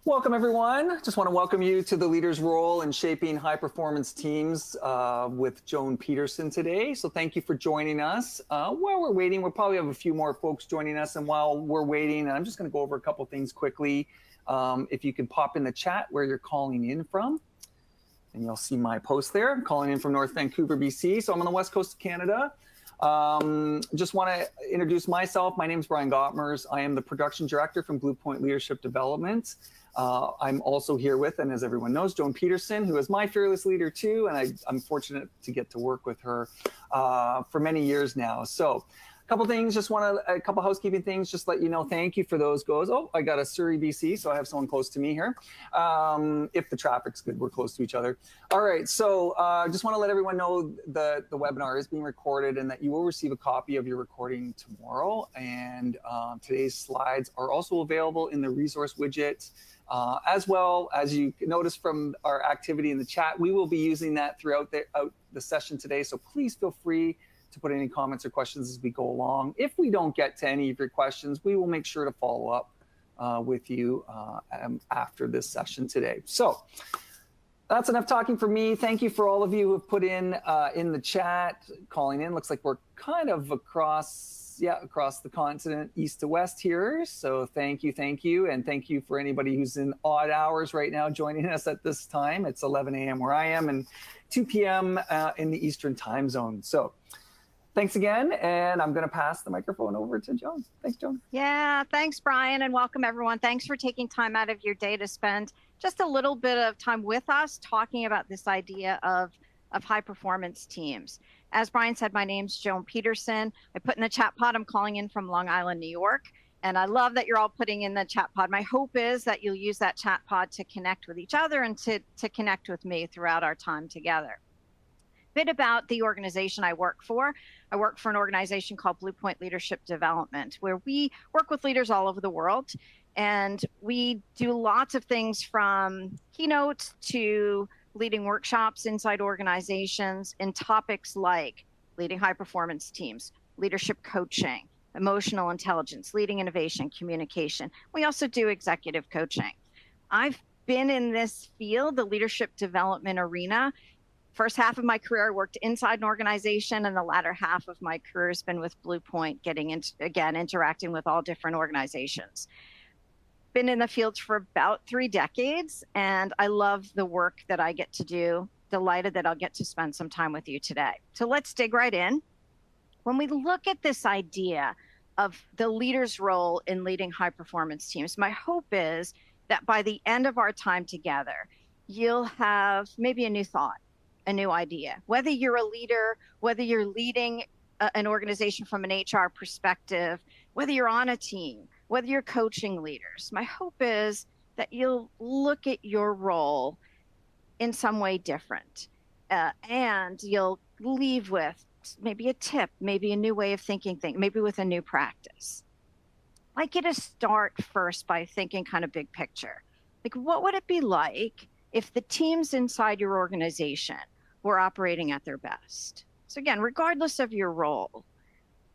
Welcome, everyone. Just want to welcome you to the leader's role in shaping high-performance teams with Joan Peterson today. So thank you for joining us. While we're waiting, we'll probably have a few more folks joining us. And while we're waiting, I'm just going to go over a couple things quickly. If you can pop in the chat where you're calling in from, and you'll see my post there. I'm calling in from North Vancouver, BC. So I'm on the west coast of Canada. Just want to introduce myself. My name is Brian Gottmers. I am the production director from Bluepoint Leadership Development. I'm also here with, and as everyone knows, Joan Peterson, who is my fearless leader too, and I'm fortunate to get to work with her for many years now. So a couple things, a couple housekeeping things, just let you know, thank you for those goes. Oh, I got a Surrey, BC, so I have someone close to me here. If the traffic's good, we're close to each other. All right, so just want to let everyone know the webinar is being recorded and that you will receive a copy of your recording tomorrow. And today's slides are also available in the resource widget. As well, as you notice from our activity in the chat, we will be using that throughout the session today. So please feel free to put any comments or questions as we go along. If we don't get to any of your questions, we will make sure to follow up with you after this session today. So that's enough talking for me. Thank you for all of you who have put in the chat, calling in. Looks like we're kind of across the continent, east to west here. So thank you. And thank you for anybody who's in odd hours right now joining us at this time. It's 11 a.m. where I am and 2 p.m. In the Eastern time zone. So thanks again. And I'm going to pass the microphone over to Joan. Thanks, Joan. Yeah, thanks, Brian, and welcome, everyone. Thanks for taking time out of your day to spend just a little bit of time with us talking about this idea of high-performance teams. As Brian said, my name's Joan Peterson. I put in the chat pod, I'm calling in from Long Island, New York. And I love that you're all putting in the chat pod. My hope is that you'll use that chat pod to connect with each other and to connect with me throughout our time together. A bit about the organization I work for. I work for an organization called Bluepoint Leadership Development, where we work with leaders all over the world. And we do lots of things from keynotes to leading workshops inside organizations in topics like leading high performance teams, leadership coaching, emotional intelligence, leading innovation, communication. We also do executive coaching. I've been in this field, the leadership development arena. First half of my career, I worked inside an organization, and the latter half of my career has been with Bluepoint, interacting with all different organizations. Been in the field for about 3 decades, and I love the work that I get to do. Delighted that I'll get to spend some time with you today. So let's dig right in. When we look at this idea of the leader's role in leading high performance teams, my hope is that by the end of our time together, you'll have maybe a new thought, a new idea. Whether you're a leader, whether you're leading an organization from an HR perspective, whether you're on a team, whether you're coaching leaders, my hope is that you'll look at your role in some way different, and you'll leave with maybe a tip, maybe a new way of thinking things, maybe with a new practice. I'd like you to start first by thinking kind of big picture. Like, what would it be like if the teams inside your organization were operating at their best? So again, regardless of your role,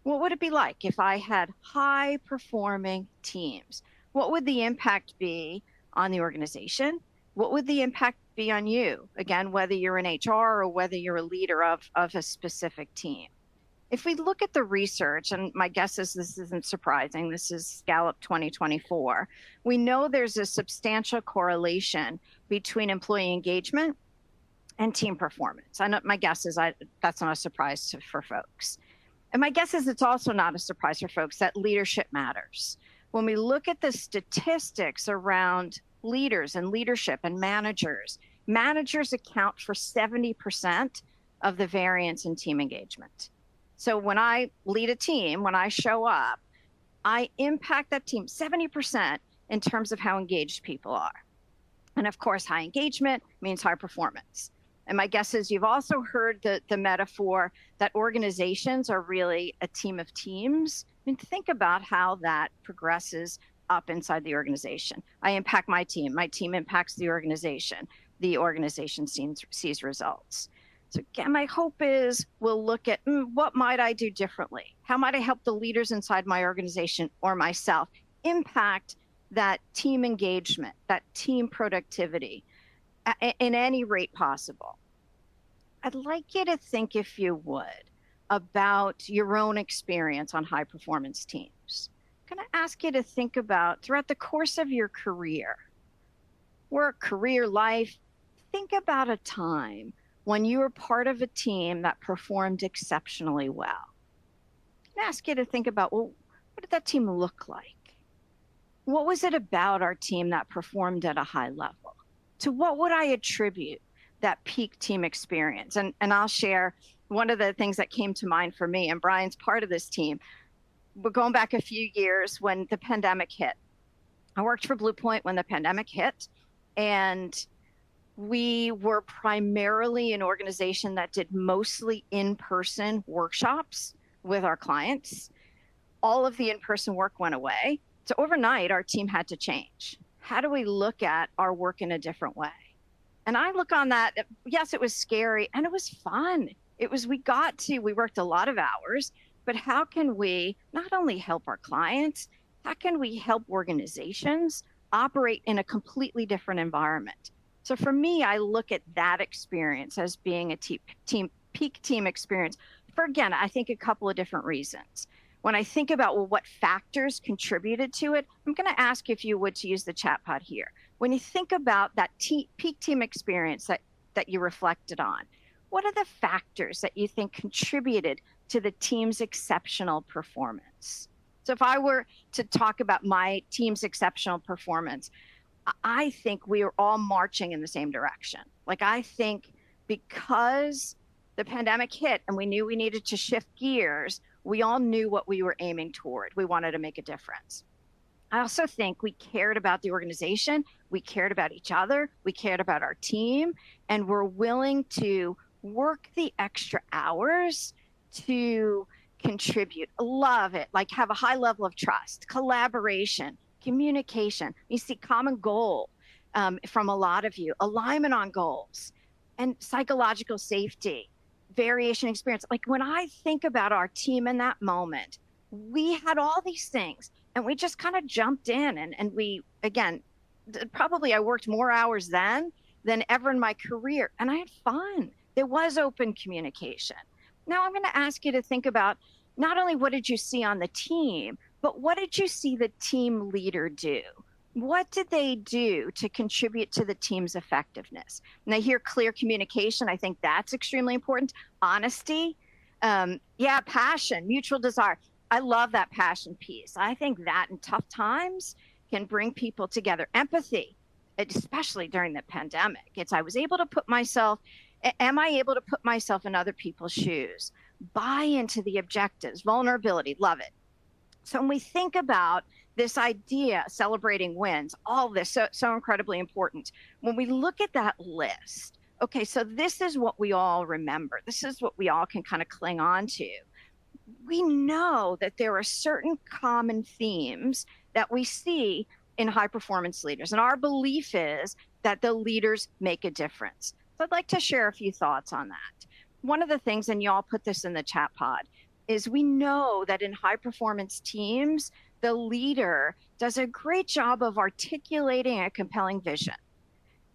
what would it be like if I had high-performing teams? What would the impact be on the organization? What would the impact be on you? Again, whether you're in HR or whether you're a leader of a specific team. If we look at the research, and my guess is this isn't surprising, this is Gallup 2024, we know there's a substantial correlation between employee engagement and team performance. I know my guess is that's not a surprise for folks. And my guess is it's also not a surprise for folks that leadership matters. When we look at the statistics around leaders and leadership and managers account for 70% of the variance in team engagement. So when I lead a team, when I show up, I impact that team 70% in terms of how engaged people are. And of course, high engagement means high performance. And my guess is you've also heard the metaphor that organizations are really a team of teams. I mean, think about how that progresses up inside the organization. I impact my team impacts the organization sees results. So again, my hope is we'll look at what might I do differently? How might I help the leaders inside my organization or myself impact that team engagement, that team productivity in any rate possible. I'd like you to think, if you would, about your own experience on high performance teams. I'm going to ask you to think about throughout the course of your career, work, career, life, think about a time when you were part of a team that performed exceptionally well. I'm going to ask you to think about, well, what did that team look like? What was it about our team that performed at a high level? To what would I attribute that peak team experience? And I'll share one of the things that came to mind for me, and Brian's part of this team. We're going back a few years when the pandemic hit. I worked for Bluepoint when the pandemic hit, and we were primarily an organization that did mostly in-person workshops with our clients. All of the in-person work went away. So overnight, our team had to change. How do we look at our work in a different way? And I look on that, yes, it was scary and it was fun. We worked a lot of hours, but how can we not only help our clients, how can we help organizations operate in a completely different environment? So for me, I look at that experience as being a peak team experience for, again, I think a couple of different reasons. When I think about, well, what factors contributed to it, I'm going to ask if you would to use the chat pod here. When you think about that peak team experience that you reflected on, what are the factors that you think contributed to the team's exceptional performance? So if I were to talk about my team's exceptional performance, I think we are all marching in the same direction. Like, I think because the pandemic hit and we knew we needed to shift gears, we all knew what we were aiming toward. We wanted to make a difference. I also think we cared about the organization, we cared about each other, we cared about our team, and we're willing to work the extra hours to contribute. Love it. Like, have a high level of trust, collaboration, communication. You see common goal from a lot of you, alignment on goals, and psychological safety, variation experience. Like, when I think about our team in that moment, we had all these things and we just kind of jumped in and we, again, probably I worked more hours then than ever in my career, and I had fun. There was open communication. Now I'm going to ask you to think about not only what did you see on the team, but what did you see the team leader do? What did they do to contribute to the team's effectiveness? And I hear clear communication. I think that's extremely important. Honesty, passion, mutual desire. I love that passion piece. I think that in tough times can bring people together. Empathy, especially during the pandemic. Am I able to put myself in other people's shoes? Buy into the objectives, vulnerability, love it. So when we think about this idea, celebrating wins, all this, so incredibly important. When we look at that list, okay, so this is what we all remember. This is what we all can kind of cling on to. We know that there are certain common themes that we see in high performance leaders. And our belief is that the leaders make a difference. So I'd like to share a few thoughts on that. One of the things, and y'all put this in the chat pod, is we know that in high performance teams, the leader does a great job of articulating a compelling vision,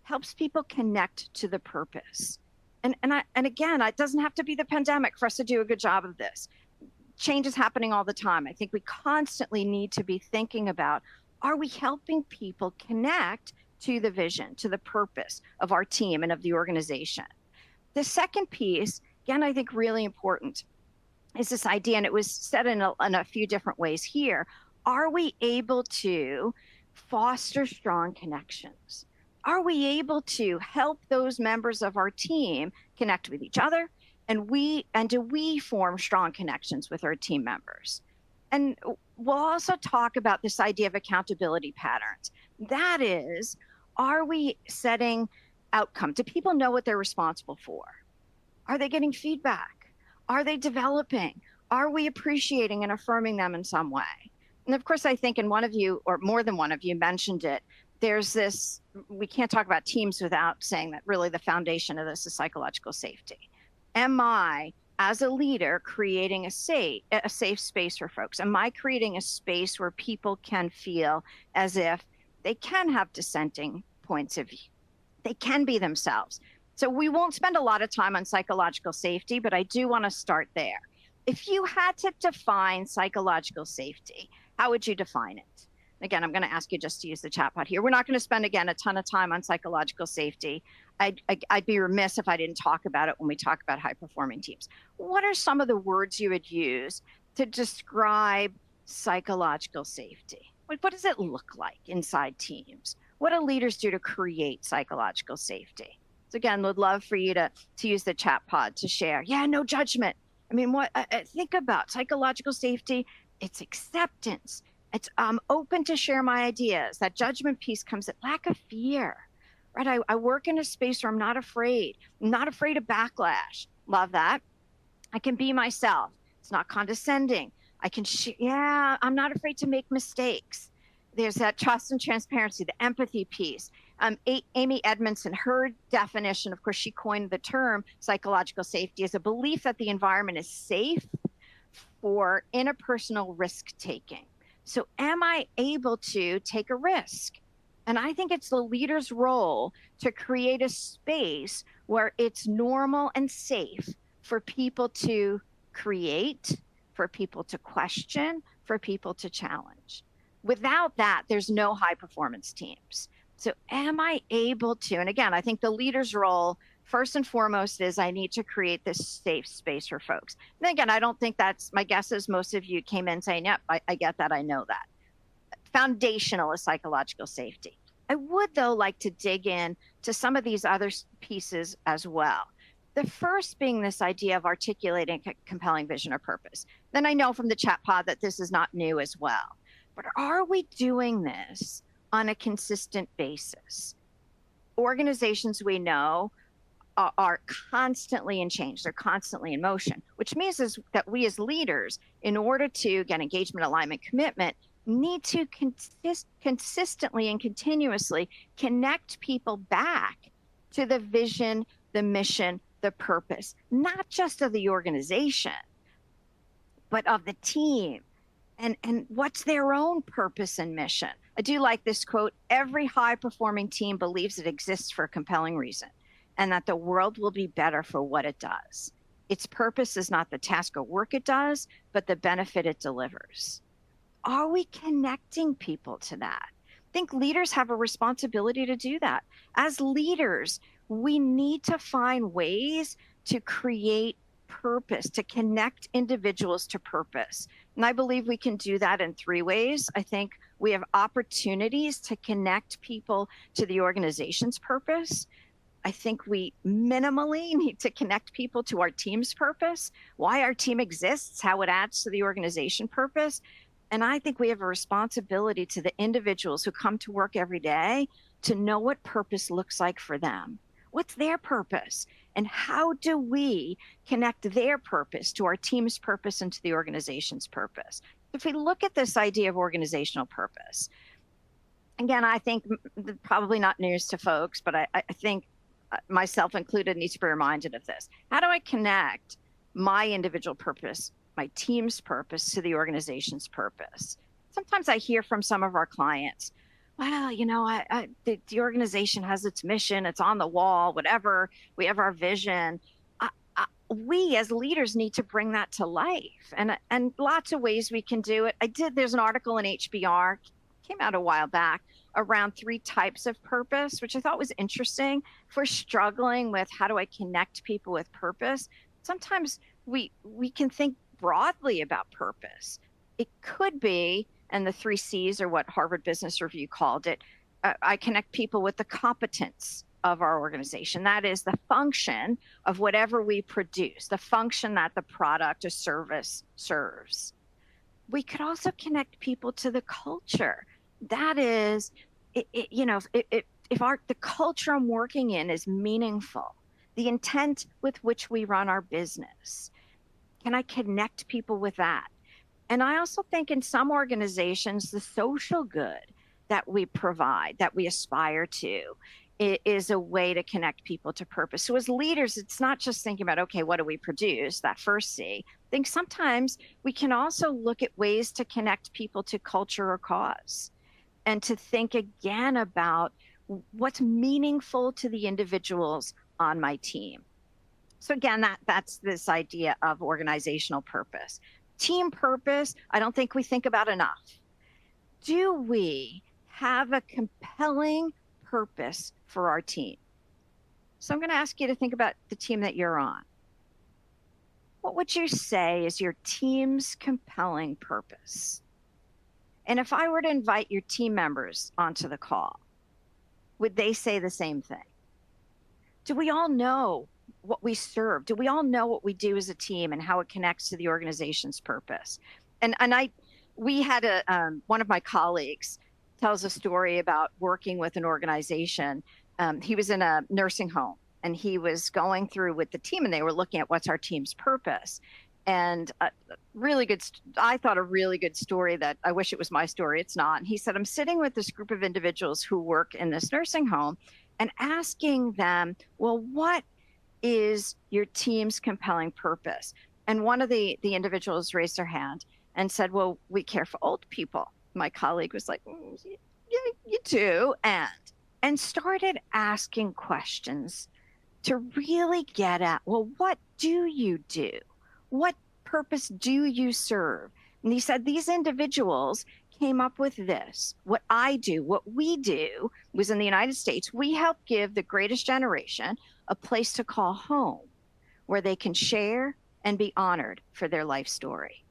helps people connect to the purpose. And again, it doesn't have to be the pandemic for us to do a good job of this. Change is happening all the time. I think we constantly need to be thinking about, are we helping people connect to the vision, to the purpose of our team and of the organization? The second piece, again, I think really important, is this idea, and it was said in a few different ways here. Are we able to foster strong connections? Are we able to help those members of our team connect with each other? And do we form strong connections with our team members? And we'll also talk about this idea of accountability patterns. That is, are we setting outcome? Do people know what they're responsible for? Are they getting feedback? Are they developing? Are we appreciating and affirming them in some way? And of course, I think, and one of you, or more than one of you, mentioned it, there's this, we can't talk about teams without saying that really the foundation of this is psychological safety. Am I as a leader, creating a safe space for folks? Am I creating a space where people can feel as if they can have dissenting points of view? They can be themselves. So we won't spend a lot of time on psychological safety, but I do want to start there. If you had to define psychological safety, how would you define it? Again, I'm going to ask you just to use the chat pod here. We're not going to spend, again, a ton of time on psychological safety. I'd be remiss if I didn't talk about it when we talk about high-performing teams. What are some of the words you would use to describe psychological safety? What does it look like inside teams? What do leaders do to create psychological safety? So again, would love for you to use the chat pod to share. Yeah, no judgment. I mean, think about psychological safety. It's acceptance. It's open to share my ideas. That judgment piece comes at lack of fear, right? I work in a space where I'm not afraid. I'm not afraid of backlash. Love that. I can be myself. It's not condescending. I can, I'm not afraid to make mistakes. There's that trust and transparency, the empathy piece. Amy Edmondson, her definition, of course, she coined the term psychological safety as a belief that the environment is safe for interpersonal risk taking. So am I able to take a risk? And I think it's the leader's role to create a space where it's normal and safe for people to create, for people to question, for people to challenge. Without that, there's no high performance teams. So am I able to, and again, I think the leader's role first and foremost is I need to create this safe space for folks. And again, I don't think that's, my guess is most of you came in saying, yep, I get that, I know that. Foundational is psychological safety. I would, though, like to dig in to some of these other pieces as well. The first being this idea of articulating a compelling vision or purpose. Then I know from the chat pod that this is not new as well. But are we doing this on a consistent basis? Organizations we know are constantly in change. They're constantly in motion, which means is that we as leaders, in order to get engagement, alignment, commitment, need to consistently and continuously connect people back to the vision, the mission, the purpose, not just of the organization, but of the team. And what's their own purpose and mission? I do like this quote: every high-performing team believes it exists for a compelling reason, and that the world will be better for what it does. Its purpose is not the task or work it does, but the benefit it delivers. Are we connecting people to that? I think leaders have a responsibility to do that. As leaders, we need to find ways to create purpose, to connect individuals to purpose. And I believe we can do that in three ways. I think we have opportunities to connect people to the organization's purpose. I think we minimally need to connect people to our team's purpose, why our team exists, how it adds to the organization purpose. And I think we have a responsibility to the individuals who come to work every day to know what purpose looks like for them. What's their purpose? And how do we connect their purpose to our team's purpose and to the organization's purpose? If we look at this idea of organizational purpose, again, I think probably not news to folks, but I think myself included needs to be reminded of this. How do I connect my individual purpose, my team's purpose, to the organization's purpose? Sometimes I hear from some of our clients, well, you know, the organization has its mission, it's on the wall, whatever, we have our vision. We as leaders need to bring that to life, and lots of ways we can do it. There's an article in HBR, came out a while back, around 3 types of purpose, which I thought was interesting. If we're struggling with how do I connect people with purpose, sometimes we can think broadly about purpose. It could be, and the 3 C's are what Harvard Business Review called it, I connect people with the competence of our organization. That is the function of whatever we produce, the function that the product or service serves. We could also connect people to the culture. That is, if the culture I'm working in is meaningful, the intent with which we run our business, can I connect people with that? And I also think in some organizations, the social good that we provide, that we aspire to, is a way to connect people to purpose. So as leaders, it's not just thinking about, okay, what do we produce, that first C. I think sometimes we can also look at ways to connect people to culture or cause, and to think again about what's meaningful to the individuals on my team. So again, that's this idea of organizational purpose. Team purpose, I don't think we think about enough. Do we have a compelling purpose for our team? So I'm going to ask you to think about the team that you're on. What would you say is your team's compelling purpose? And if I were to invite your team members onto the call, would they say the same thing? Do we all know what we serve? Do we all know what we do as a team and how it connects to the organization's purpose? We had one of my colleagues tells a story about working with an organization. He was in a nursing home, and he was going through with the team, and they were looking at what's our team's purpose. And I thought a really good story that I wish it was my story. It's not. And he said, I'm sitting with this group of individuals who work in this nursing home and asking them, well, what is your team's compelling purpose? And one of the individuals raised their hand and said, well, we care for old people. My colleague was like, yeah, you do. And started asking questions to really get at, well, what do you do? What purpose do you serve? And he said, these individuals came up with this. What I do, what we do was in the United States, we help give the greatest generation a place to call home where they can share and be honored for their life story.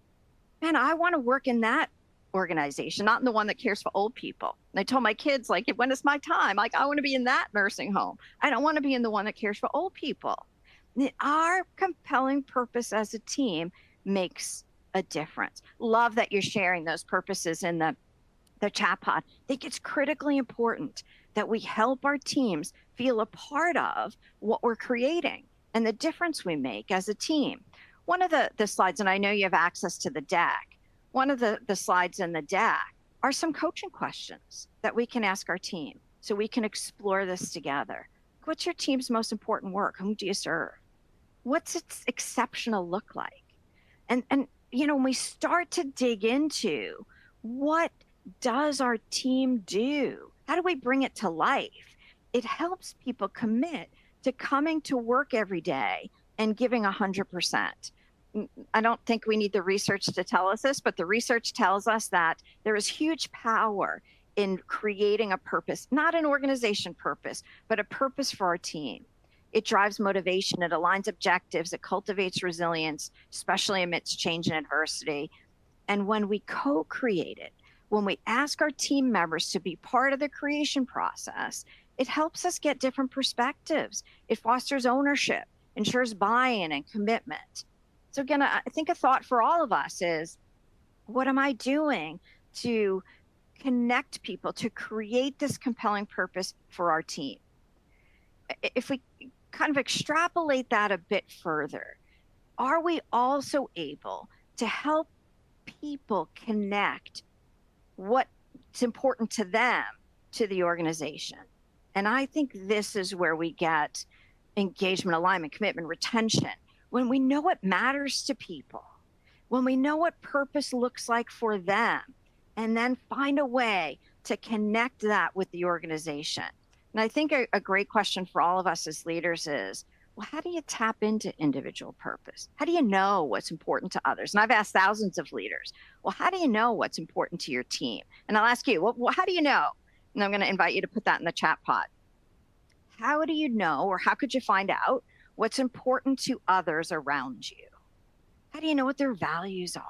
Man, I want to work in that organization, not in the one that cares for old people. And I told my kids, like, when it's my time, like, I want to be in that nursing home. I don't want to be in the one that cares for old people. Our compelling purpose as a team makes a difference. Love that you're sharing those purposes in the chat pod. I think it's critically important that we help our teams feel a part of what we're creating and the difference we make as a team. One of the slides, and I know you have access to the deck, one of the slides in the deck are some coaching questions that we can ask our team so we can explore this together. What's your team's most important work? Whom do you serve? What's its exceptional look like? And when we start to dig into what does our team do? How do we bring it to life? It helps people commit to coming to work every day and giving 100%. I don't think we need the research to tell us this, but the research tells us that there is huge power in creating a purpose, not an organization purpose, but a purpose for our team. It drives motivation, it aligns objectives, it cultivates resilience, especially amidst change and adversity. And when we co-create it, when we ask our team members to be part of the creation process, it helps us get different perspectives. It fosters ownership, ensures buy-in and commitment. So again, I think a thought for all of us is, what am I doing to connect people, to create this compelling purpose for our team? If we kind of extrapolate that a bit further, are we also able to help people connect what's important to them to the organization? And I think this is where we get engagement, alignment, commitment, retention. When we know what matters to people, when we know what purpose looks like for them, and then find a way to connect that with the organization. And I think a great question for all of us as leaders is, well, how do you tap into individual purpose? How do you know what's important to others? And I've asked thousands of leaders, well, how do you know what's important to your team? And I'll ask you, well, how do you know? And I'm going to invite you to put that in the chat pod. How do you know, or how could you find out what's important to others around you? How do you know what their values are?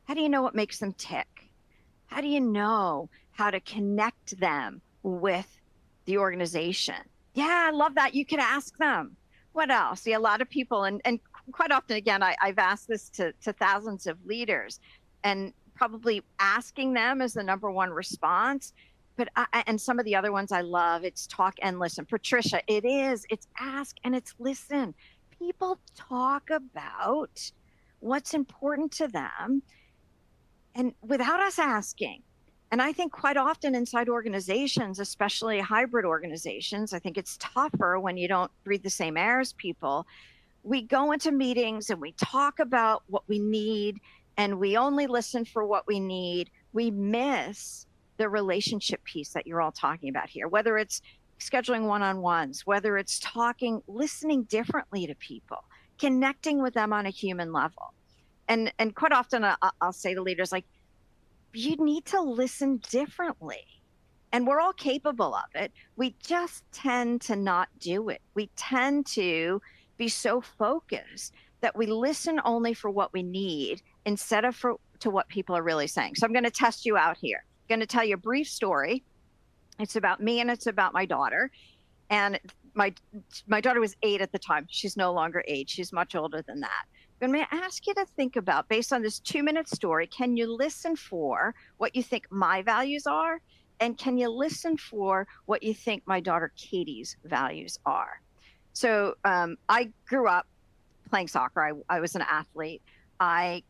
How do you know what makes them tick? How do you know how to connect them with the organization? Yeah, I love that. You could ask them. What else? See, a lot of people, and quite often, again, I've asked this to thousands of leaders, and probably asking them is the number one response. But and some of the other ones I love, it's talk and listen. Patricia, it's ask and it's listen. People talk about what's important to them, and without us asking, And I think quite often inside organizations, especially hybrid organizations, I think it's tougher when you don't breathe the same air as people. We go into meetings and we talk about what we need, and we only listen for what we need. We miss the relationship piece that you're all talking about here, whether it's scheduling one-on-ones, whether it's listening differently to people, connecting with them on a human level. And quite often I'll say to leaders, like, you need to listen differently. And we're all capable of it. We just tend to not do it. We tend to be so focused that we listen only for what we need instead of to what people are really saying. So I'm going to test you out here. I'm going to tell you a brief story. It's about me and it's about my daughter. And my daughter was 8 at the time. She's no longer 8. She's much older than that. I'm going to ask you to think about, based on this 2-minute story, can you listen for what you think my values are? And can you listen for what you think my daughter Katie's values are? So I grew up playing soccer. I was an athlete. I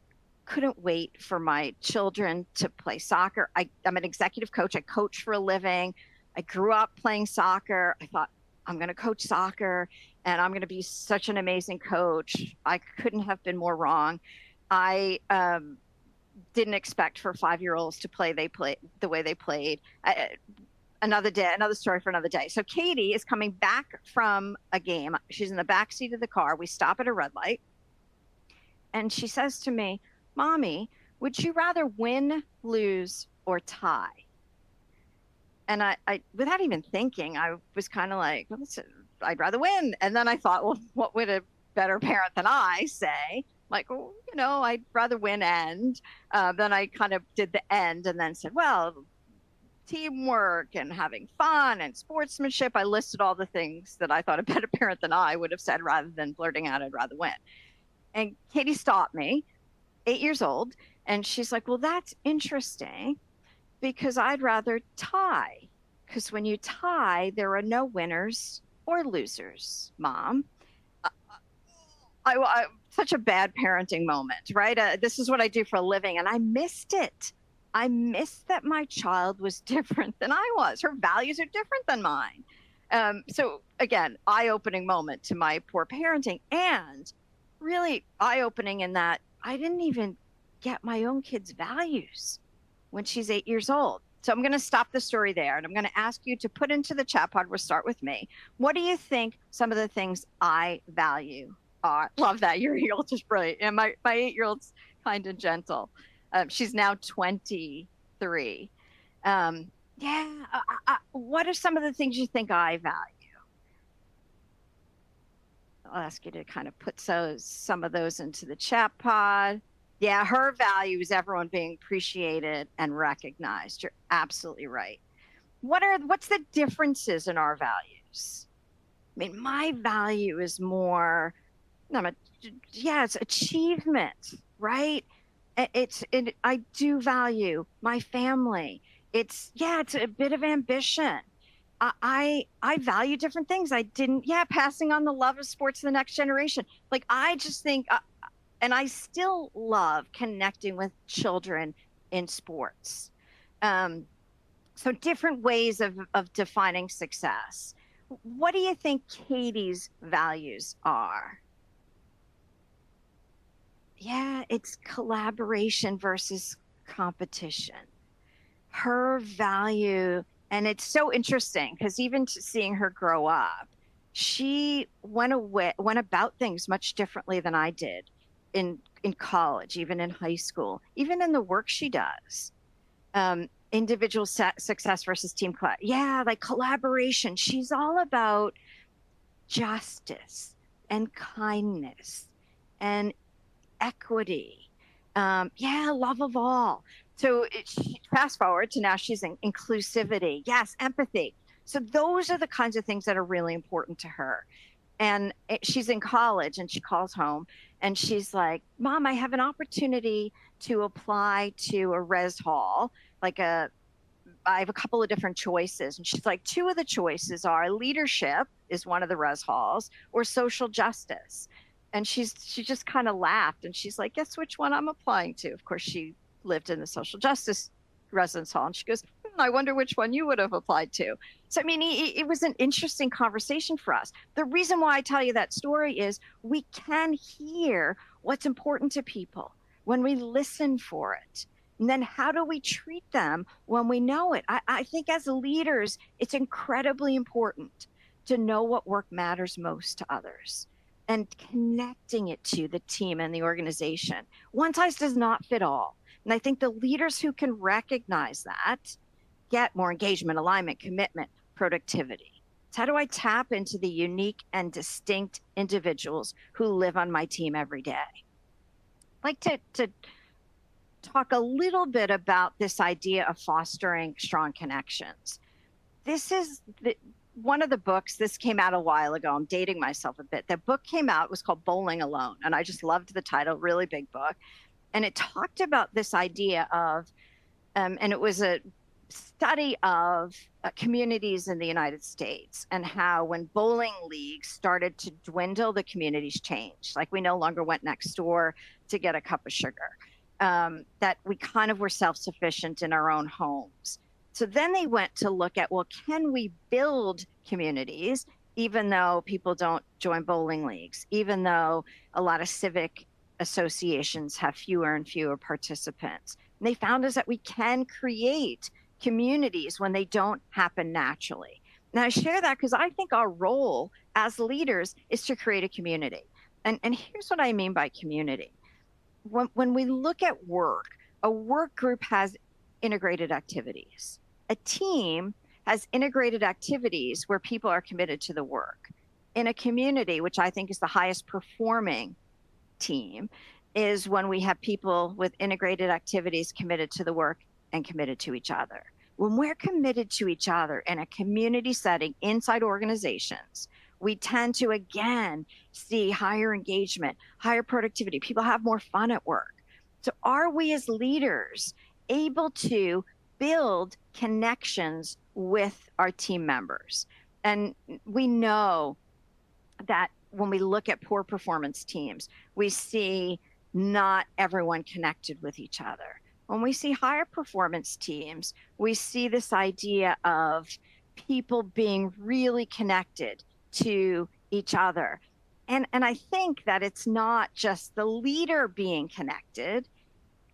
couldn't wait for my children to play soccer. I'm an executive coach. I coach for a living. I grew up playing soccer. I thought, I'm going to coach soccer and I'm going to be such an amazing coach. I couldn't have been more wrong. I didn't expect for 5-year-olds to play the way they played. Another story for another day. So Katie is coming back from a game. She's in the back seat of the car. We stop at a red light. And she says to me, Mommy, would you rather win, lose, or tie? And I without even thinking, I was kind of like, well, I'd rather win. And then I thought, well, what would a better parent than I say? Like, well, I'd rather win end. Then I kind of did the end and then said, well, teamwork and having fun and sportsmanship. I listed all the things that I thought a better parent than I would have said rather than blurting out, I'd rather win. And Katie stopped me, 8 years old. And she's like, well, that's interesting because I'd rather tie. Because when you tie, there are no winners or losers, Mom. Such a bad parenting moment, right? This is what I do for a living. And I missed it. I missed that my child was different than I was. Her values are different than mine. So again, eye-opening moment to my poor parenting, and really eye-opening in that I didn't even get my own kid's values when she's 8 years old. So I'm going to stop the story there, and I'm going to ask you to put into the chat pod. We'll start with me. What do you think some of the things I value are? Love that. Your 8-year-old is brilliant. And my 8-year-old's kind and gentle. She's now 23. What are some of the things you think I value? I'll ask you to kind of put some of those into the chat pod. Yeah, her value is everyone being appreciated and recognized. You're absolutely right. What's the differences in our values? I mean, my value is more, it's achievement, right? I do value my family. It's a bit of ambition. I value different things. Passing on the love of sports to the next generation. Like, I just think, and I still love connecting with children in sports. So different ways of defining success. What do you think Katie's values are? Yeah, it's collaboration versus competition. Her value, and it's so interesting because even seeing her grow up, she went about things much differently than I did in college, even in high school, even in the work she does. Individual success versus team like collaboration. She's all about justice and kindness and equity. Love of all. So fast forward to now, she's in inclusivity. Yes, empathy. So those are the kinds of things that are really important to her. And she's in college and she calls home and she's like, Mom, I have an opportunity to apply to a res hall. I have a couple of different choices. And she's like, 2 of the choices are leadership is one of the res halls, or social justice. And she just kind of laughed and she's like, guess which one I'm applying to? Of course, she lived in the social justice residence hall. And she goes, I wonder which one you would have applied to. So, I mean, it was an interesting conversation for us. The reason why I tell you that story is we can hear what's important to people when we listen for it. And then how do we treat them when we know it? I think as leaders, it's incredibly important to know what work matters most to others and connecting it to the team and the organization. One size does not fit all. And I think the leaders who can recognize that get more engagement, alignment, commitment, productivity. So how do I tap into the unique and distinct individuals who live on my team every day? I'd like to talk a little bit about this idea of fostering strong connections. This is one of the books. This came out a while ago. I'm dating myself a bit. The book came out, it was called Bowling Alone. And I just loved the title, really big book. And it talked about this idea of, and it was a study of communities in the United States and how when bowling leagues started to dwindle, the communities changed. Like we no longer went next door to get a cup of sugar. That we kind of were self-sufficient in our own homes. So then they went to look at, well, can we build communities even though people don't join bowling leagues, even though a lot of civic associations have fewer and fewer participants? And they found is that we can create communities when they don't happen naturally. And I share that because I think our role as leaders is to create a community. And here's what I mean by community. When we look at work, a work group has integrated activities. A team has integrated activities where people are committed to the work. In a community, which I think is the highest performing team, is when we have people with integrated activities committed to the work and committed to each other. When we're committed to each other in a community setting inside organizations, we tend to, again, see higher engagement, higher productivity. People have more fun at work. So are we as leaders able to build connections with our team members? And we know that when we look at poor performance teams, we see not everyone connected with each other. When we see higher performance teams, we see this idea of people being really connected to each other. And I think that it's not just the leader being connected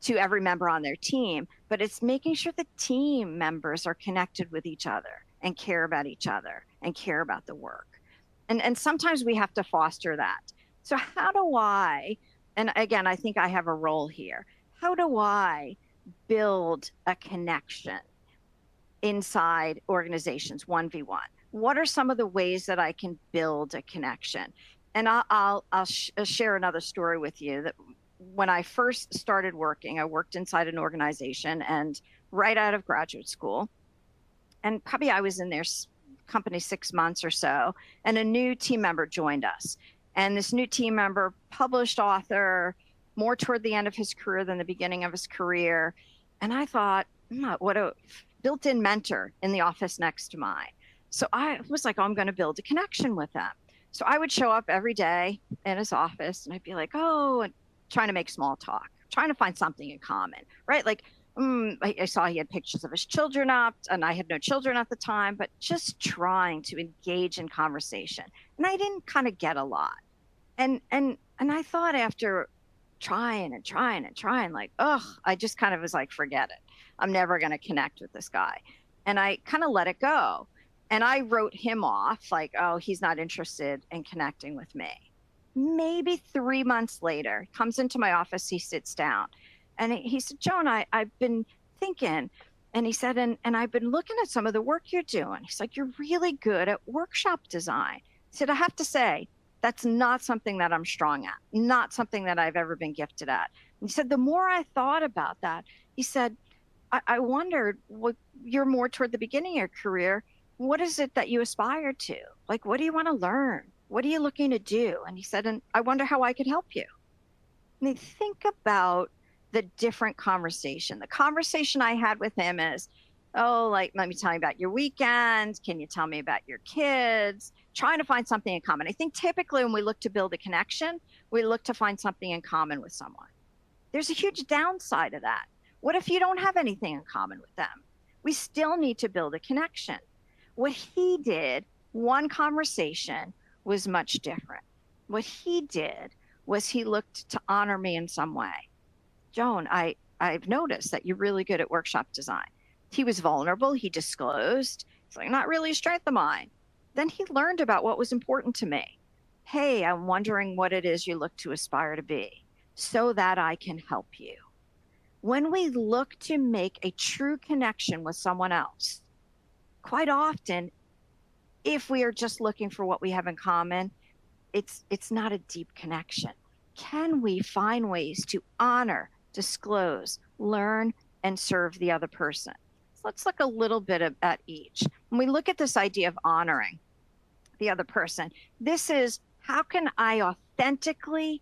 to every member on their team, but it's making sure the team members are connected with each other and care about each other and care about the work. And sometimes we have to foster that. So how do I, and again, I think I have a role here, how do I build a connection inside organizations 1v1? What are some of the ways that I can build a connection? And I'll share another story with you. That when I first started working, I worked inside an organization and right out of graduate school, and probably I was in their company 6 months or so, and a new team member joined us. And this new team member, published author, more toward the end of his career than the beginning of his career. And I thought, what a built-in mentor in the office next to mine. So I was like, oh, I'm going to build a connection with them. So I would show up every day in his office and I'd be like, oh, and trying to make small talk, trying to find something in common, right? Like, I saw he had pictures of his children up, and I had no children at the time, but just trying to engage in conversation. And I didn't kind of get a lot. And I thought after trying, like, I just kind of was like, forget it. I'm never going to connect with this guy. And I kind of let it go. And I wrote him off like, oh, he's not interested in connecting with me. Maybe 3 months later, he comes into my office, he sits down. And he said, Joan, I've been thinking, and he said, and I've been looking at some of the work you're doing. He's like, you're really good at workshop design. He said, I have to say, that's not something that I'm strong at, not something that I've ever been gifted at. And he said, the more I thought about that, he said, I wondered, what you're more toward the beginning of your career, what is it that you aspire to? Like, what do you want to learn? What are you looking to do? And he said, and I wonder how I could help you. I mean, think about the different conversation. The conversation I had with him is, oh, like, let me tell you about your weekend. Can you tell me about your kids? Trying to find something in common. I think typically when we look to build a connection, we look to find something in common with someone. There's a huge downside of that. What if you don't have anything in common with them? We still need to build a connection. What he did, one conversation was much different. What he did was he looked to honor me in some way. Joan, I've noticed that you're really good at workshop design. He was vulnerable. He disclosed. It's like, not really a strength of mine. Then he learned about what was important to me. Hey, I'm wondering what it is you look to aspire to be so that I can help you. When we look to make a true connection with someone else, quite often, if we are just looking for what we have in common, it's not a deep connection. Can we find ways to honor, disclose, learn, and serve the other person? So let's look a little bit at each. When we look at this idea of honoring the other person, this is, how can I authentically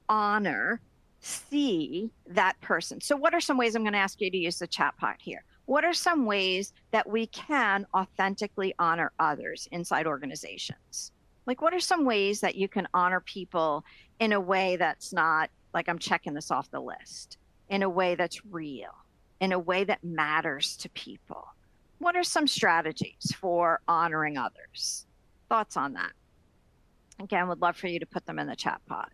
honor, see that person? So what are some ways? I'm going to ask you to use the chat pod here. What are some ways that we can authentically honor others inside organizations? Like, what are some ways that you can honor people in a way that's not like I'm checking this off the list, in a way that's real, in a way that matters to people? What are some strategies for honoring others? Thoughts on that? Again, would love for you to put them in the chat pod.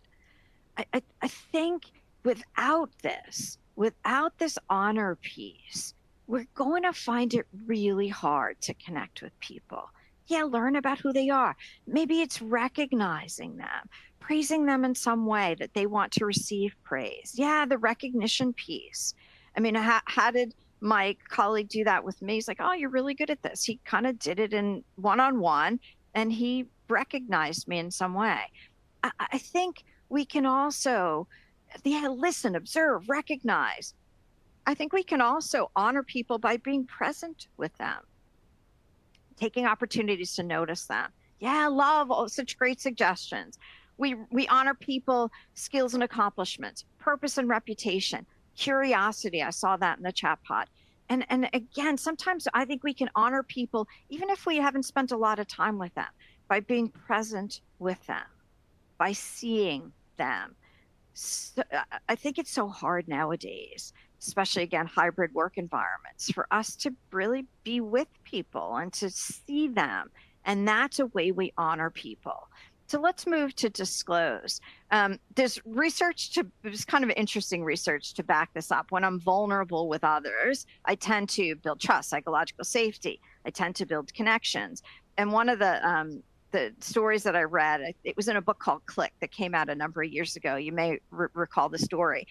I think without this honor piece, we're going to find it really hard to connect with people. Yeah, learn about who they are. Maybe it's recognizing them, praising them in some way that they want to receive praise. Yeah, the recognition piece. I mean, how did my colleague do that with me? He's like, oh, you're really good at this. He kind of did it in one-on-one, and he recognized me in some way. I think we can also, listen, observe, recognize. I think we can also honor people by being present with them, taking opportunities to notice them. Yeah, love, such great suggestions. We honor people, skills and accomplishments, purpose and reputation, curiosity. I saw that in the chat pod. And again, sometimes I think we can honor people, even if we haven't spent a lot of time with them, by being present with them, by seeing them. So, I think it's so hard nowadays, especially again, hybrid work environments, for us to really be with people and to see them. And that's a way we honor people. So let's move to disclose. There's research it's kind of interesting research to back this up. When I'm vulnerable with others, I tend to build trust, psychological safety. I tend to build connections. And one of the stories that I read, it was in a book called Click that came out a number of years ago. You may recall the story.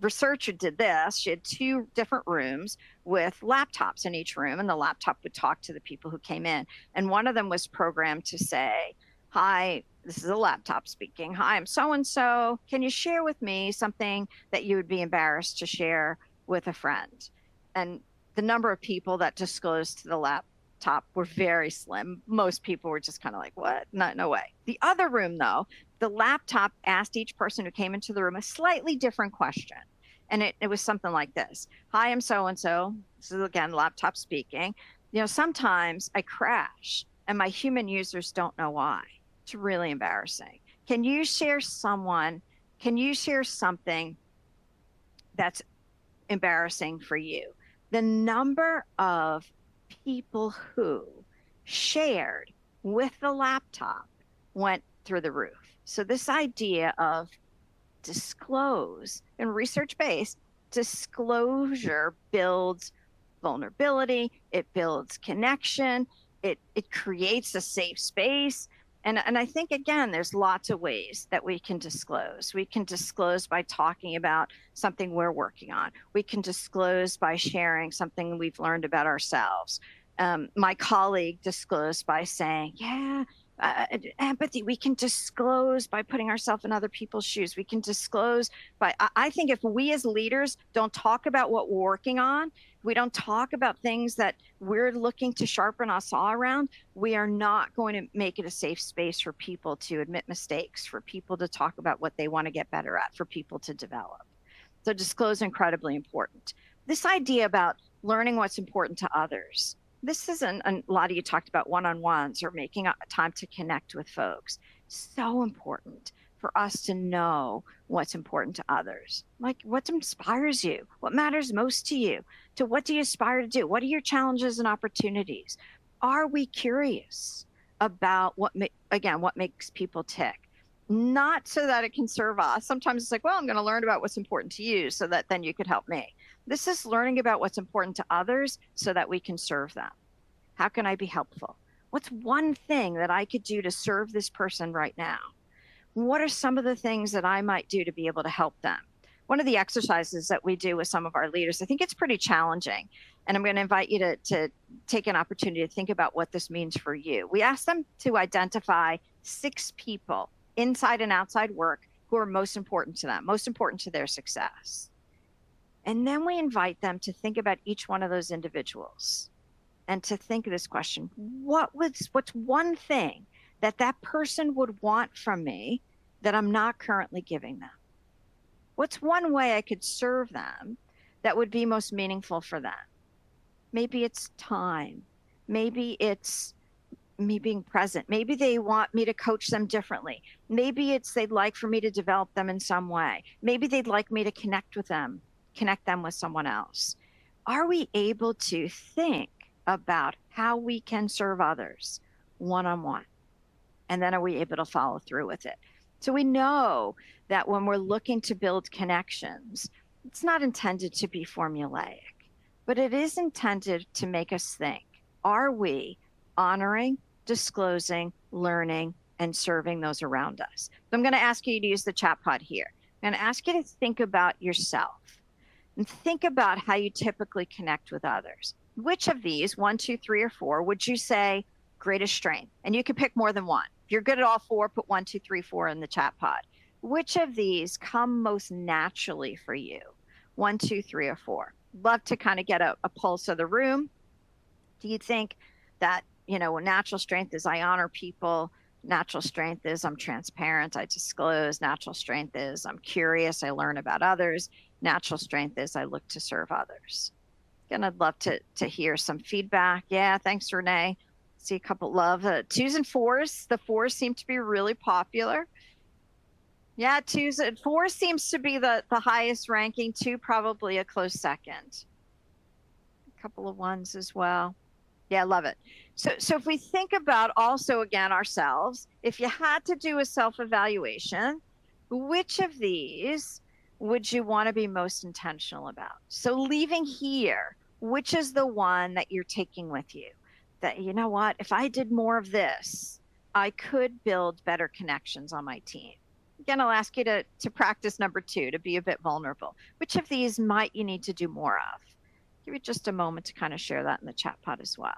Researcher did this. She had two different rooms with laptops in each room, and the laptop would talk to the people who came in. And one of them was programmed to say, hi, this is a laptop speaking. Hi, I'm so-and-so. Can you share with me something that you would be embarrassed to share with a friend? And the number of people that disclosed to the laptop were very slim. Most people were just kind of like, what? No way. The other room, though, the laptop asked each person who came into the room a slightly different question. And it was something like this. Hi, I'm so-and-so. This is, again, laptop speaking. Sometimes I crash and my human users don't know why. It's really embarrassing. Can you share something that's embarrassing for you? The number of people who shared with the laptop went through the roof. So this idea of disclose and research-based disclosure builds vulnerability, it builds connection, it creates a safe space. And I think, again, there's lots of ways that we can disclose. We can disclose by talking about something we're working on. We can disclose by sharing something we've learned about ourselves. My colleague disclosed by saying, empathy. We can disclose by putting ourselves in other people's shoes. We can disclose by, I think if we as leaders don't talk about what we're working on, we don't talk about things that we're looking to sharpen our saw around, we are not going to make it a safe space for people to admit mistakes, for people to talk about what they want to get better at, for people to develop. So disclose, incredibly important. This idea about learning what's important to others. This isn't, a lot of you talked about one-on-ones or making time to connect with folks. So important. for us to know what's important to others. Like, what inspires you? What matters most to you? To what do you aspire to do? What are your challenges and opportunities? Are we curious about what makes people tick? Not so that it can serve us. Sometimes it's like, well, I'm going to learn about what's important to you so that then you could help me. This is learning about what's important to others so that we can serve them. How can I be helpful? What's one thing that I could do to serve this person right now? What are some of the things that I might do to be able to help them? One of the exercises that we do with some of our leaders, I think it's pretty challenging. And I'm going to invite you to take an opportunity to think about what this means for you. We ask them to identify 6 people inside and outside work who are most important to them, most important to their success. And then we invite them to think about each one of those individuals and to think of this question: what's one thing that person would want from me that I'm not currently giving them? What's one way I could serve them that would be most meaningful for them? Maybe it's time. Maybe it's me being present. Maybe they want me to coach them differently. Maybe it's they'd like for me to develop them in some way. Maybe they'd like me to connect them with someone else. Are we able to think about how we can serve others one-on-one? And then are we able to follow through with it? So we know that when we're looking to build connections, it's not intended to be formulaic, but it is intended to make us think: are we honoring, disclosing, learning, and serving those around us? So I'm going to ask you to use the chat pod here. I'm going to ask you to think about yourself and think about how you typically connect with others. Which of these, 1, 2, 3, or 4, would you say greatest strength? And you can pick more than one. If you're good at all 4, put 1, 2, 3, 4 in the chat pod. Which of these come most naturally for you? 1, 2, 3, or 4. Love to kind of get a pulse of the room. Do you think that, natural strength is I honor people? Natural strength is I'm transparent, I disclose. Natural strength is I'm curious, I learn about others. Natural strength is I look to serve others. Again, I'd love to hear some feedback. Yeah, thanks, Renee. See a couple love 2s and 4s. The 4s seem to be really popular. Yeah, 2s and 4s seems to be the highest ranking. 2 probably a close second. A couple of 1s as well. Yeah, love it. So if we think about also, again, ourselves, if you had to do a self-evaluation, which of these would you want to be most intentional about? So leaving here, which is the one that you're taking with you? That, you know what, if I did more of this, I could build better connections on my team. Again, I'll ask you to practice number 2, to be a bit vulnerable. Which of these might you need to do more of? Give you just a moment to kind of share that in the chat pod as well.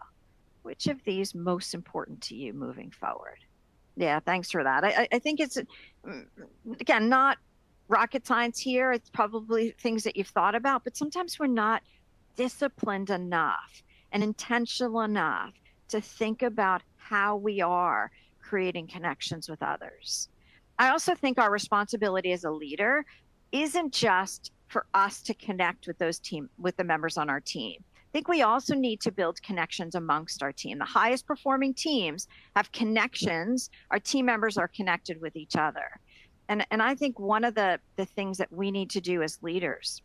Which of these most important to you moving forward? Yeah, thanks for that. I think it's, again, not rocket science here. It's probably things that you've thought about, but sometimes we're not disciplined enough and intentional enough to think about how we are creating connections with others. I also think our responsibility as a leader isn't just for us to connect with with the members on our team. I think we also need to build connections amongst our team. The highest performing teams have connections. Our team members are connected with each other. And I think one of the things that we need to do as leaders,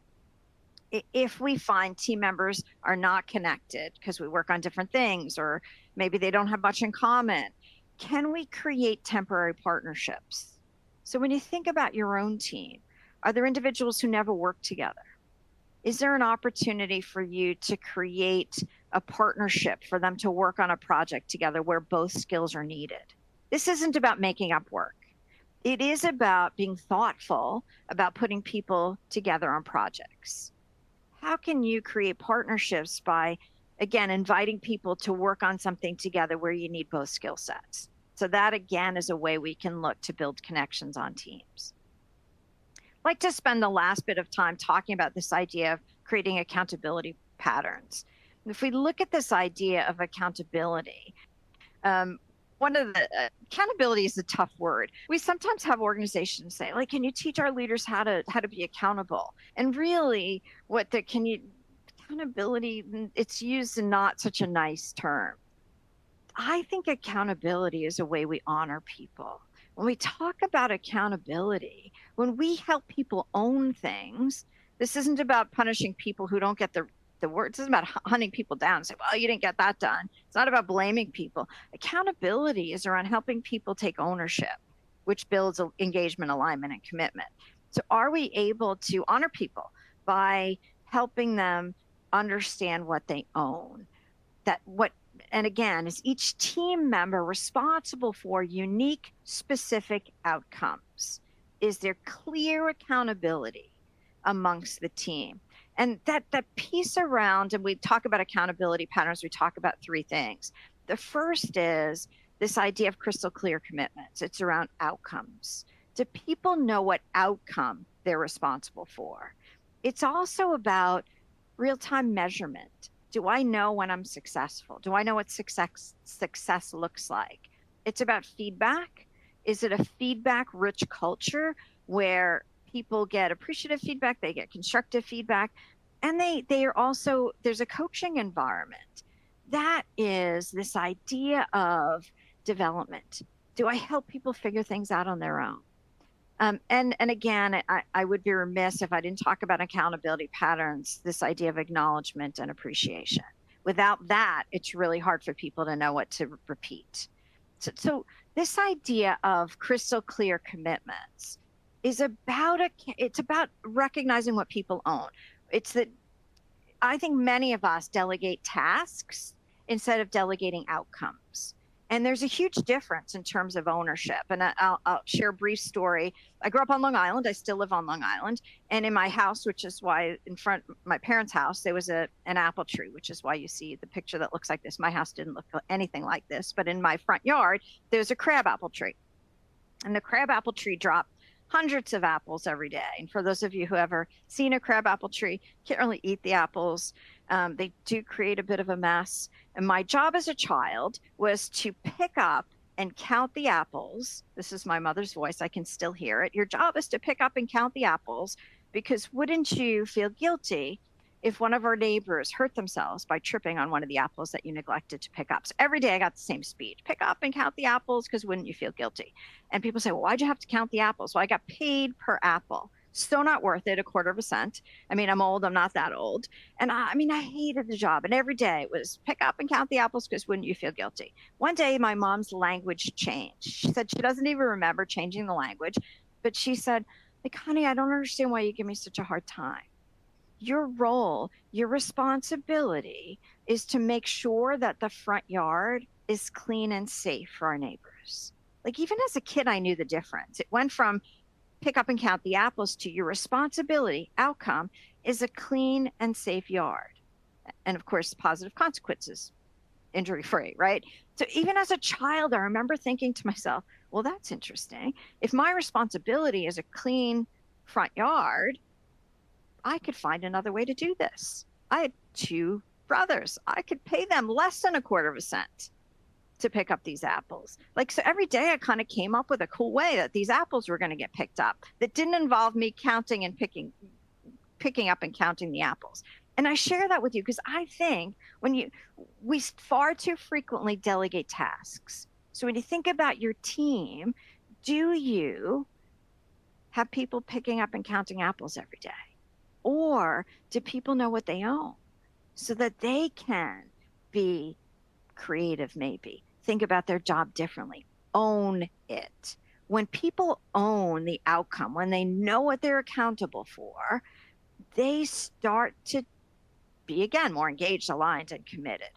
if we find team members are not connected because we work on different things, or maybe they don't have much in common, can we create temporary partnerships? So when you think about your own team, are there individuals who never work together? Is there an opportunity for you to create a partnership for them to work on a project together where both skills are needed? This isn't about making up work. It is about being thoughtful about putting people together on projects. How can you create partnerships by, again, inviting people to work on something together where you need both skill sets? So that, again, is a way we can look to build connections on teams. I'd like to spend the last bit of time talking about this idea of creating accountability patterns. If we look at this idea of accountability, one of the accountability is a tough word. We sometimes have organizations say, like, can you teach our leaders how to be accountable? And really, accountability, it's used in not such a nice term. I think accountability is a way we honor people. when we talk about accountability, when we help people own things, this isn't about punishing people who don't get the work. This isn't about hunting people down and say, well, you didn't get that done. It's not about blaming people. Accountability is around helping people take ownership, which builds engagement, alignment, and commitment. So are we able to honor people by helping them understand what they own? And again, is each team member responsible for unique, specific outcomes? Is there clear accountability amongst the team? And that piece around, and we talk about accountability patterns, we talk about three things. The first is this idea of crystal clear commitments. It's around outcomes. Do people know what outcome they're responsible for? It's also about real-time measurement. Do I know when I'm successful? Do I know what success looks like? It's about feedback. Is it a feedback-rich culture where people get appreciative feedback, they get constructive feedback, and they are also, there's a coaching environment. That is this idea of development. Do I help people figure things out on their own? And again, I would be remiss if I didn't talk about accountability patterns, this idea of acknowledgement and appreciation. Without that, it's really hard for people to know what to repeat. So this idea of crystal clear commitments is about it's about recognizing what people own. It's that I think many of us delegate tasks instead of delegating outcomes. And there's a huge difference in terms of ownership. And I'll share a brief story. I grew up on Long Island. I still live on Long Island. And in my house, which is why in front of my parents' house, there was an apple tree, which is why you see the picture that looks like this. My house didn't look anything like this. But in my front yard, there's a crabapple tree. And the crabapple tree dropped hundreds of apples every day. And for those of you who ever seen a crabapple tree, can't really eat the apples. They do create a bit of a mess. And my job as a child was to pick up and count the apples. This is my mother's voice. I can still hear it. Your job is to pick up and count the apples, because wouldn't you feel guilty if one of our neighbors hurt themselves by tripping on one of the apples that you neglected to pick up? So every day I got the same speech: pick up and count the apples, because wouldn't you feel guilty? And people say, well, why'd you have to count the apples? Well, I got paid per apple. So not worth it, 1/4 cent. I mean, I'm old, I'm not that old. And I hated the job. And every day it was pick up and count the apples, because wouldn't you feel guilty? One day my mom's language changed. She said she doesn't even remember changing the language, but she said, like, honey, I don't understand why you give me such a hard time. Your role, your responsibility is to make sure that the front yard is clean and safe for our neighbors. Like, even as a kid, I knew the difference. It went from pick up and count the apples to your responsibility, outcome is a clean and safe yard. And of course, positive consequences, injury-free, right? So even as a child, I remember thinking to myself, well, that's interesting. If my responsibility is a clean front yard, I could find another way to do this. I had 2 brothers. I could pay them less than 1/4 cent to pick up these apples. Like, so every day I kind of came up with a cool way that these apples were going to get picked up that didn't involve me counting and picking up and counting the apples. And I share that with you because I think we far too frequently delegate tasks. So when you think about your team, do you have people picking up and counting apples every day? Or do people know what they own so that they can be creative, maybe think about their job differently, own it? When people own the outcome, when they know what they're accountable for, they start to be, again, more engaged, aligned, and committed.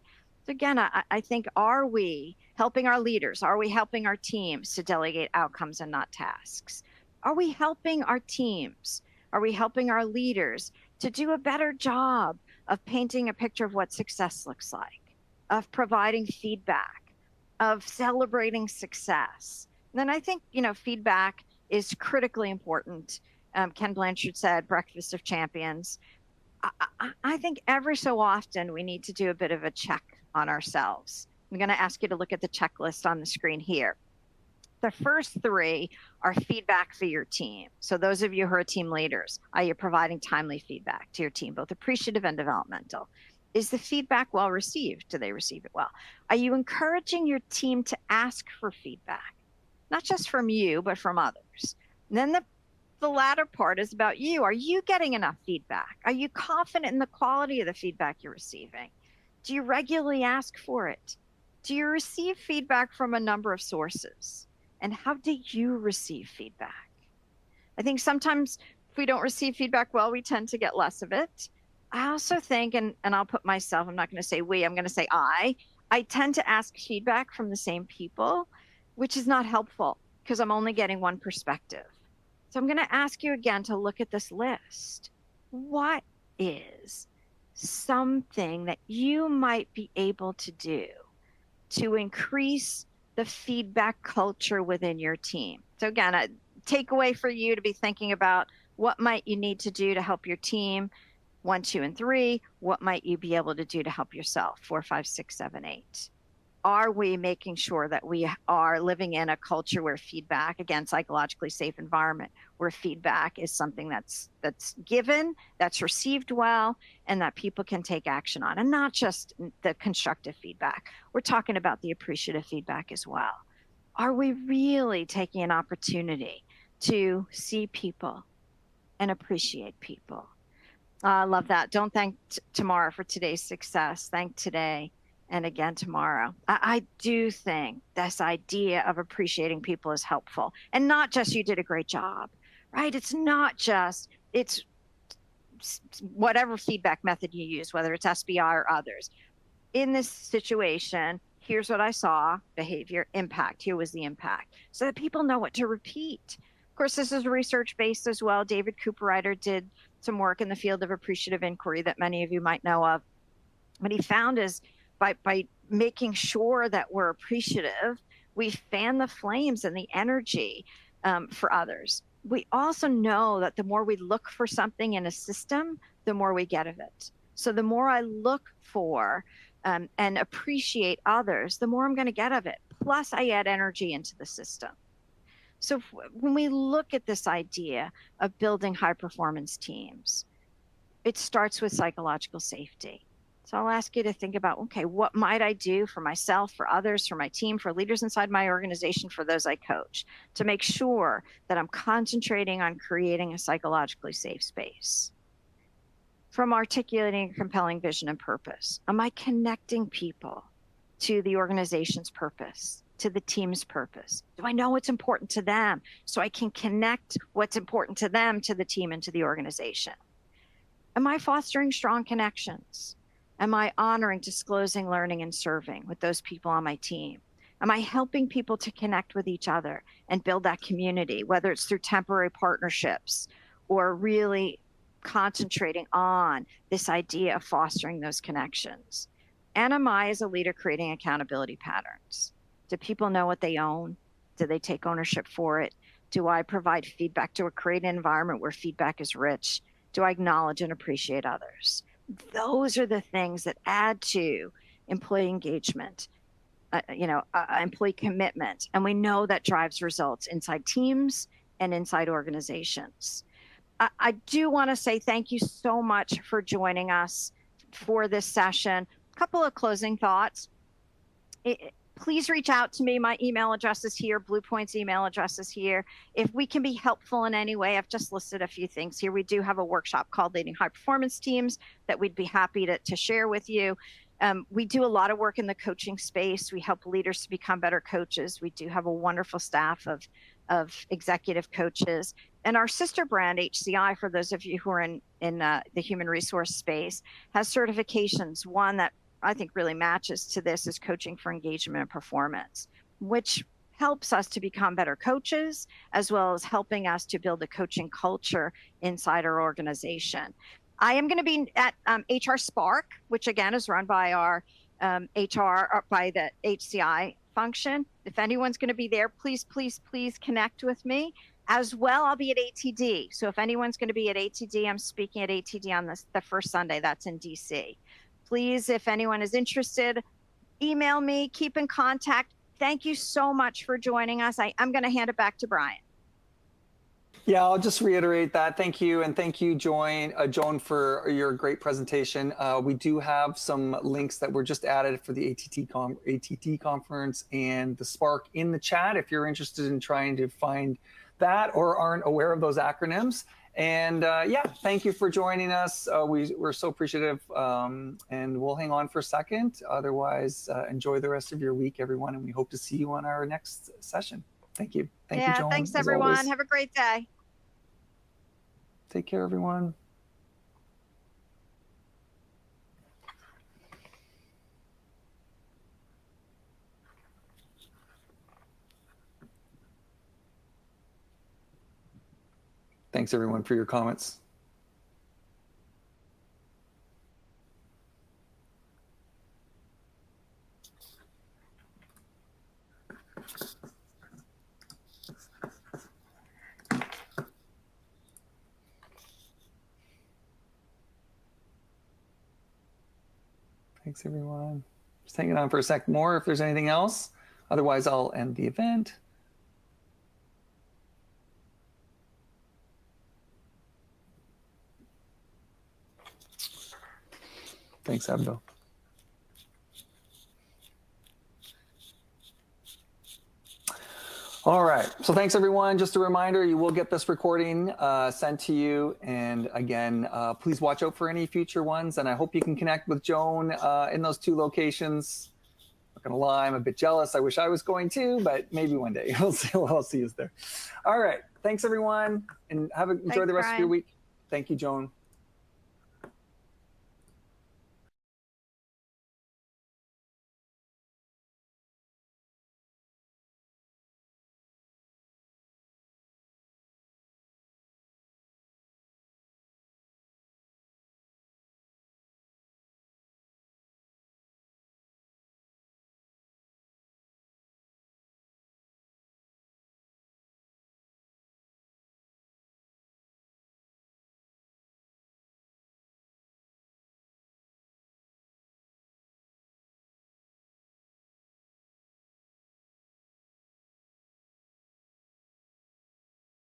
So again, I think, are we helping our leaders? Are we helping our teams to delegate outcomes and not tasks? Are we helping our teams? Are we helping our leaders to do a better job of painting a picture of what success looks like, of providing feedback, of celebrating success? And then I think, feedback is critically important. Ken Blanchard said, breakfast of champions. I think every so often we need to do a bit of a check on ourselves. I'm going to ask you to look at the checklist on the screen here. The first 3 are feedback for your team. So those of you who are team leaders, are you providing timely feedback to your team, both appreciative and developmental? Is the feedback well received? Do they receive it well? Are you encouraging your team to ask for feedback? not just from you, but from others. And then the latter part is about you. Are you getting enough feedback? Are you confident in the quality of the feedback you're receiving? Do you regularly ask for it? Do you receive feedback from a number of sources? And how do you receive feedback? I think sometimes if we don't receive feedback well, we tend to get less of it. I also think, and I'll put myself, I'm not going to say we, I'm going to say I tend to ask feedback from the same people, which is not helpful because I'm only getting one perspective. So I'm going to ask you again to look at this list. What is something that you might be able to do to increase the feedback culture within your team? So again, a takeaway for you to be thinking about, what might you need to do to help your team? 1, 2, and 3. What might you be able to do to help yourself? 4, 5, 6, 7, 8. Are we making sure that we are living in a culture where feedback, again, psychologically safe environment, where feedback is something that's given, that's received well, and that people can take action on, and not just the constructive feedback. We're talking about the appreciative feedback as well. Are we really taking an opportunity to see people and appreciate people? I love that. Don't thank tomorrow for today's success. Thank today and again tomorrow. I do think this idea of appreciating people is helpful, and not just you did a great job, right? It's not just, it's whatever feedback method you use, whether it's SBI or others. In this situation, here's what I saw, behavior, impact. Here was the impact, so that people know what to repeat. Of course, this is research-based as well. David Cooperrider did some work in the field of appreciative inquiry that many of you might know of. What he found is by making sure that we're appreciative, we fan the flames and the energy for others. We also know that the more we look for something in a system, the more we get of it. So the more I look for and appreciate others, the more I'm going to get of it. Plus, I add energy into the system. So when we look at this idea of building high performance teams, it starts with psychological safety. So I'll ask you to think about, okay, what might I do for myself, for others, for my team, for leaders inside my organization, for those I coach, to make sure that I'm concentrating on creating a psychologically safe space? From articulating a compelling vision and purpose, am I connecting people to the organization's purpose, to the team's purpose? Do I know what's important to them so I can connect what's important to them to the team and to the organization? Am I fostering strong connections? Am I honoring, disclosing, learning, and serving with those people on my team? Am I helping people to connect with each other and build that community, whether it's through temporary partnerships or really concentrating on this idea of fostering those connections? And am I, as a leader, creating accountability patterns? Do people know what they own? Do they take ownership for it? Do I provide feedback? Do I create an environment where feedback is rich? Do I acknowledge and appreciate others? Those are the things that add to employee engagement, employee commitment. And we know that drives results inside teams and inside organizations. I do want to say thank you so much for joining us for this session. A couple of closing thoughts. Please reach out to me. My email address is here. Bluepoint's email address is here. If we can be helpful in any way, I've just listed a few things here. We do have a workshop called Leading High Performance Teams that we'd be happy to share with you. We do a lot of work in the coaching space. We help leaders to become better coaches. We do have a wonderful staff of executive coaches. And our sister brand, HCI, for those of you who are in the human resource space, has certifications. One that I think really matches to this is coaching for engagement and performance, which helps us to become better coaches, as well as helping us to build a coaching culture inside our organization. I am going to be at HR Spark, which again is run by our HR, by the HCI function. If anyone's going to be there, please, please, please connect with me. As well, I'll be at ATD. So if anyone's going to be at ATD, I'm speaking at ATD on the first Sunday. That's in DC. Please, if anyone is interested, email me, keep in contact. Thank you so much for joining us. I'm going to hand it back to Brian. Yeah, I'll just reiterate that. Thank you. And thank you, Joan, for your great presentation. We do have some links that were just added for the ATT conference and the Spark in the chat if you're interested in trying to find that or aren't aware of those acronyms. And yeah, thank you for joining us. We're so appreciative, and we'll hang on for a second. Otherwise, enjoy the rest of your week, everyone, and we hope to see you on our next session. Thank you. Thank you, Joan. Thanks, everyone. Have a great day. Take care, everyone. Thanks, everyone, for your comments. Thanks, everyone. Just hanging on for a sec more if there's anything else. Otherwise, I'll end the event. Thanks, Abdul. All right, so thanks everyone. Just a reminder, you will get this recording sent to you. And again, please watch out for any future ones. And I hope you can connect with Joan in those 2 locations. Not gonna lie, I'm a bit jealous. I wish I was going to, but maybe one day. We'll see. I'll see you there. All right, thanks everyone, and enjoy the rest of your week. Thank you, Joan.